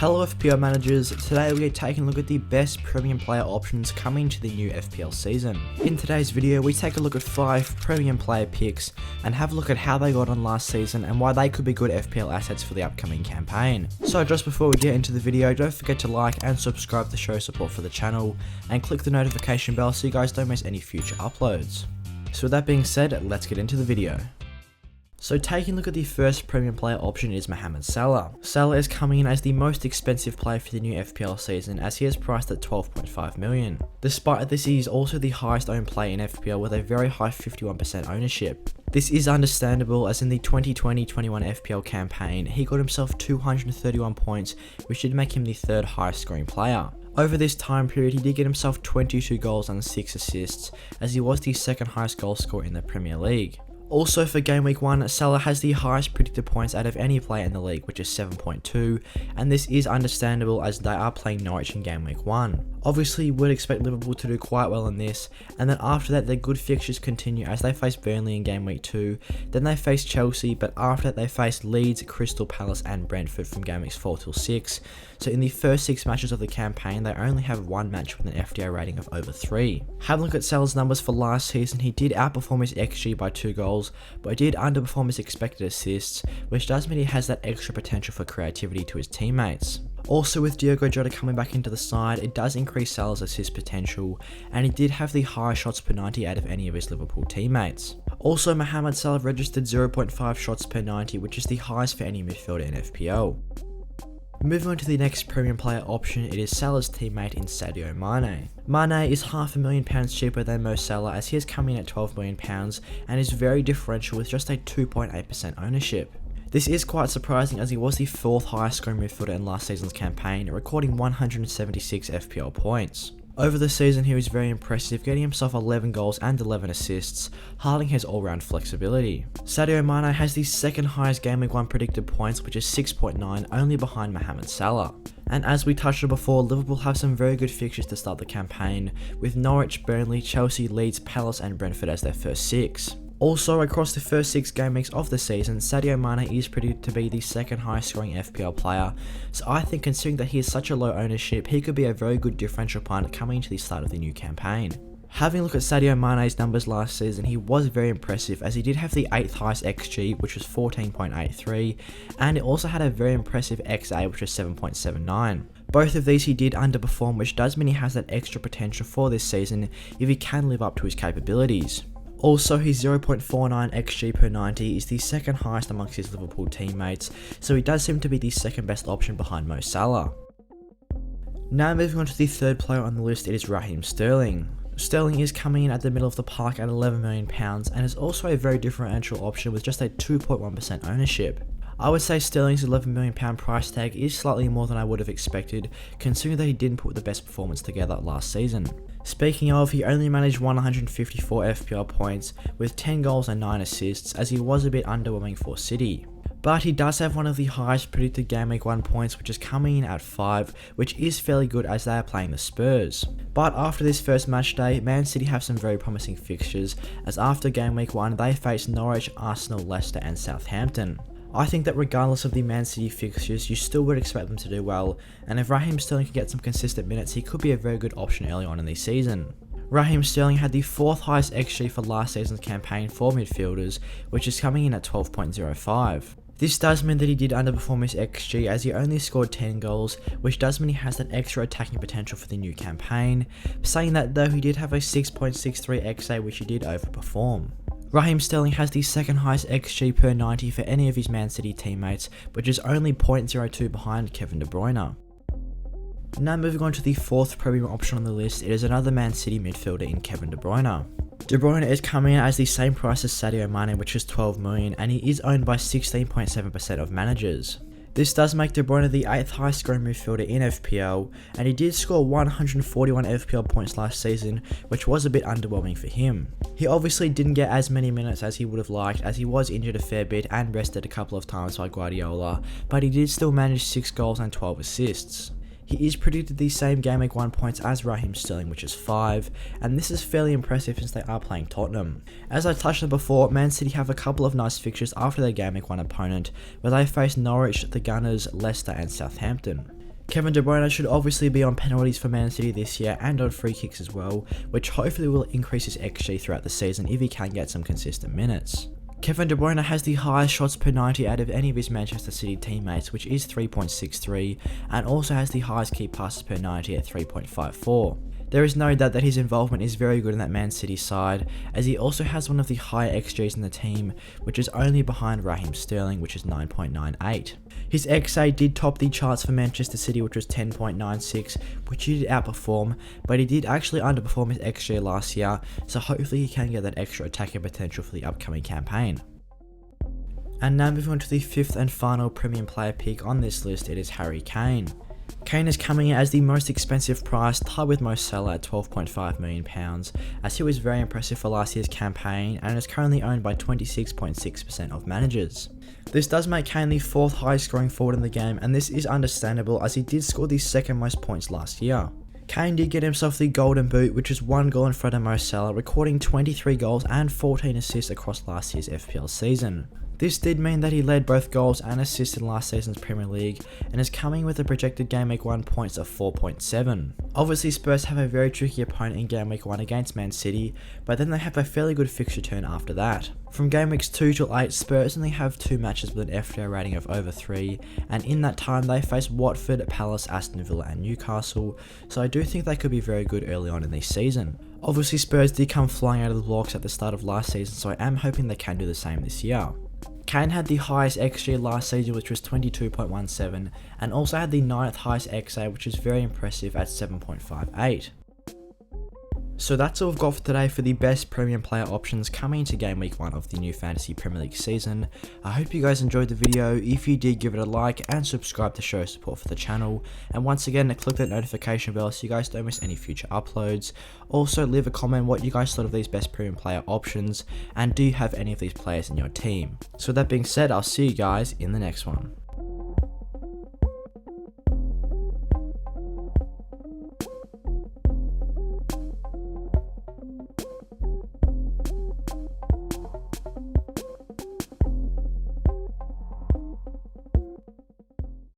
Hello FPL managers, today we are taking a look at the best premium player options coming to the new FPL season. In today's video we take a look at 5 premium player picks and have a look at how they got on last season and why they could be good FPL assets for the upcoming campaign. So just before we get into the video, don't forget to like and subscribe to show support for the channel and click the notification bell so you guys don't miss any future uploads. So with that being said, let's get into the video. So taking a look at the first premium player option is Mohamed Salah. Salah is coming in as the most expensive player for the new FPL season as he is priced at 12.5 million. Despite this, he is also the highest owned player in FPL with a very high 51% ownership. This is understandable as in the 2020-21 FPL campaign, he got himself 231 points, which did make him the third highest scoring player. Over this time period, he did get himself 22 goals and 6 assists, as he was the second highest goal scorer in the Premier League. Also for Game Week 1, Salah has the highest predicted points out of any player in the league, which is 7.2, and this is understandable as they are playing Norwich in Game Week 1. Obviously, you would expect Liverpool to do quite well in this, and then after that their good fixtures continue as they face Burnley in Game Week 2, then they face Chelsea, but after that they face Leeds, Crystal Palace and Brentford from Game Weeks 4 till 6, so in the first 6 matches of the campaign they only have one match with an FDI rating of over 3. Have a look at Salah's numbers for last season. He did outperform his XG by 2 goals, but he did underperform his expected assists, which does mean he has that extra potential for creativity to his teammates. Also with 𝘽𝙖𝙤𝙠𝙗𝙠 coming back into the side, it does increase Salah's assist potential, and he did have the highest shots per 90 out of any of his Liverpool teammates. Also, Mohamed Salah registered 0.5 shots per 90, which is the highest for any midfielder in FPL. Moving on to the next premium player option, it is Salah's teammate in Sadio Mané. Mané is £500,000 cheaper than Mo Salah as he is coming in at £12 million and is very differential with just a 2.8% ownership. This is quite surprising as he was the 4th highest scoring midfielder in last season's campaign, recording 176 FPL points. Over the season he was very impressive, getting himself 11 goals and 11 assists, highlighting his all-round flexibility. Sadio Mané has the second highest Game Week 1 predicted points, which is 6.9, only behind Mohamed Salah. And as we touched on before, Liverpool have some very good fixtures to start the campaign, with Norwich, Burnley, Chelsea, Leeds, Palace and Brentford as their first 6. Also, across the first 6 game weeks of the season, Sadio Mané is predicted to be the second highest scoring FPL player, so I think considering that he has such a low ownership, he could be a very good differential punt coming into the start of the new campaign. Having a look at Sadio Mané's numbers last season, he was very impressive as he did have the 8th highest XG, which was 14.83, and it also had a very impressive XA, which was 7.79. Both of these he did underperform, which does mean he has that extra potential for this season if he can live up to his capabilities. Also, his 0.49 XG per 90 is the second highest amongst his Liverpool teammates, so he does seem to be the second best option behind Mo Salah. Now moving on to the third player on the list, it is Raheem Sterling. Sterling is coming in at the middle of the park at £11 million and is also a very differential option with just a 2.1% ownership. I would say Sterling's £11 million price tag is slightly more than I would have expected, considering that he didn't put the best performance together last season. Speaking of, he only managed 154 FPL points with 10 goals and 9 assists as he was a bit underwhelming for City. But he does have one of the highest predicted Game Week 1 points, which is coming in at 5, which is fairly good as they are playing the Spurs. But after this first match day, Man City have some very promising fixtures as after Game Week 1 they face Norwich, Arsenal, Leicester and Southampton. I think that regardless of the Man City fixtures, you still would expect them to do well, and if Raheem Sterling can get some consistent minutes, he could be a very good option early on in the season. Raheem Sterling had the 4th highest XG for last season's campaign for midfielders, which is coming in at 12.05. This does mean that he did underperform his XG as he only scored 10 goals, which does mean he has that extra attacking potential for the new campaign. Saying that though, he did have a 6.63 XA, which he did overperform. Raheem Sterling has the second highest XG per 90 for any of his Man City teammates, which is only 0.02 behind Kevin De Bruyne. Now moving on to the 4th premium option on the list, it is another Man City midfielder in Kevin De Bruyne. De Bruyne is coming in as the same price as Sadio Mané, which is 12 million, and he is owned by 16.7% of managers. This does make De Bruyne the 8th highest scoring midfielder in FPL, and he did score 141 FPL points last season, which was a bit underwhelming for him. He obviously didn't get as many minutes as he would have liked as he was injured a fair bit and rested a couple of times by Guardiola, but he did still manage 6 goals and 12 assists. He is predicted the same Game Week 1 points as Raheem Sterling, which is 5, and this is fairly impressive since they are playing Tottenham. As I touched on before, Man City have a couple of nice fixtures after their Game Week 1 opponent, where they face Norwich, the Gunners, Leicester and Southampton. Kevin De Bruyne should obviously be on penalties for Man City this year and on free kicks as well, which hopefully will increase his XG throughout the season if he can get some consistent minutes. Kevin De Bruyne has the highest shots per 90 out of any of his Manchester City teammates, which is 3.63, and also has the highest key passes per 90 at 3.54. There is no doubt that his involvement is very good in that Man City side, as he also has one of the higher XGs in the team, which is only behind Raheem Sterling, which is 9.98. His XA did top the charts for Manchester City, which was 10.96, which he did outperform, but he did actually underperform his XG last year, so hopefully he can get that extra attacking potential for the upcoming campaign. And now moving on to the fifth and final premium player pick on this list, it is Harry Kane. Kane is coming in as the most expensive price, tied with Mo Salah at £12.5 million, as he was very impressive for last year's campaign and is currently owned by 26.6% of managers. This does make Kane the fourth highest scoring forward in the game, and this is understandable as he did score the second most points last year. Kane did get himself the golden boot, which is 1 goal in front of Mo Salah, recording 23 goals and 14 assists across last year's FPL season. This did mean that he led both goals and assists in last season's Premier League, and is coming with a projected Gameweek 1 points of 4.7. Obviously Spurs have a very tricky opponent in Gameweek 1 against Man City, but then they have a fairly good fixture turn after that. From Gameweeks 2 till 8, Spurs only have 2 matches with an FPL rating of over 3, and in that time they face Watford, Palace, Aston Villa and Newcastle, so I do think they could be very good early on in this season. Obviously Spurs did come flying out of the blocks at the start of last season, so I am hoping they can do the same this year. Kane had the highest XG last season, which was 22.17, and also had the 9th highest XA, which is very impressive at 7.58. So that's all I've got for today for the best premium player options coming into Game Week 1 of the new Fantasy Premier League season. I hope you guys enjoyed the video. If you did, give it a like and subscribe to show support for the channel. And once again, click that notification bell so you guys don't miss any future uploads. Also, leave a comment what you guys thought of these best premium player options, and do you have any of these players in your team. So with that being said, I'll see you guys in the next one.